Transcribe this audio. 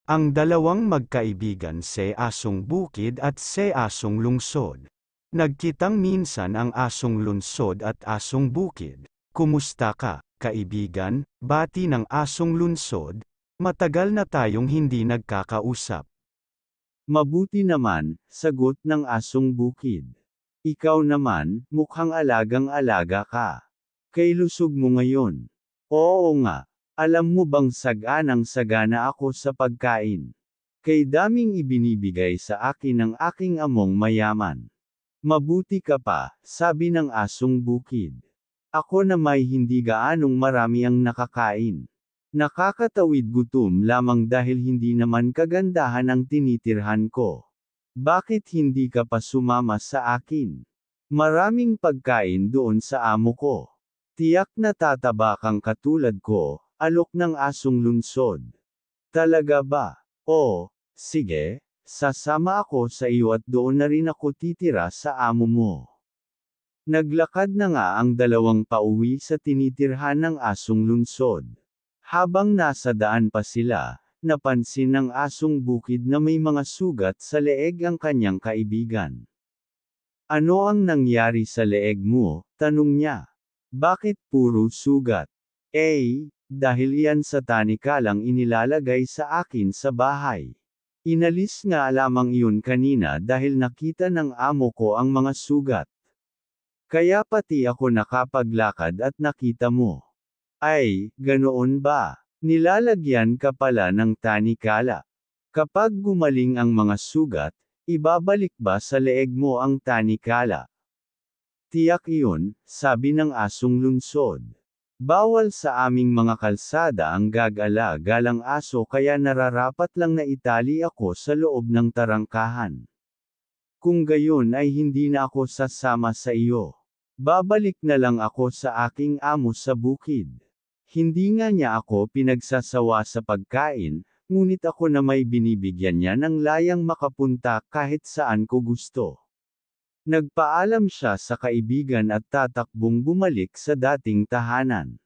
Ang dalawang magkaibigan si Asong Bukid at si Asong Lungsod. Nagkitang minsan ang Asong Lungsod at Asong Bukid. Kumusta ka, kaibigan? Bati ng Asong Lungsod. Matagal na tayong hindi nagkakausap. Mabuti naman, sagot ng Asong Bukid. Ikaw naman, mukhang alagang-alaga ka. Kay lusog mo ngayon. Oo nga. Alam mo bang saganang-sagana ako sa pagkain? Kay daming ibinibigay sa akin ng aking among mayaman. Mabuti ka pa, sabi ng Asong Bukid. Ako na may hindi gaanong marami ang nakakain. Nakakatawid gutom lamang dahil hindi naman kagandahan ang tinitirhan ko. Bakit hindi ka pa sumama sa akin? Maraming pagkain doon sa amo ko. Tiyak na tataba kang katulad ko, alok ng Asong Lungsod. Talaga ba? Oo, sige, sasama ako sa iyo at doon na rin ako titira sa amo mo. Naglakad na nga ang dalawang pauwi sa tinitirhan ng Asong Lungsod. Habang nasa daan pa sila, napansin ng Asong Bukid na may mga sugat sa leeg ang kanyang kaibigan. Ano ang nangyari sa leeg mo? Tanong niya. Bakit puro sugat? Dahil yan sa tanikalang inilalagay sa akin sa bahay. Inalis nga lamang iyon kanina dahil nakita ng amo ko ang mga sugat. Kaya pati ako nakapaglakad at nakita mo. Ay, ganoon ba? Nilalagyan ka pala ng tanikala. Kapag gumaling ang mga sugat, ibabalik ba sa leeg mo ang tanikala? Tiyak iyon, sabi ng Asong Lungsod. Bawal sa aming mga kalsada ang gag-ala-galang aso kaya nararapat lang na itali ako sa loob ng tarangkahan. Kung gayon ay hindi na ako sasama sa iyo. Babalik na lang ako sa aking amo sa bukid. Hindi nga niya ako pinagsasawa sa pagkain, ngunit ako na may binibigyan niya ng layang makapunta kahit saan ko gusto. Nagpaalam siya sa kaibigan at tatakbong bumalik sa dating tahanan.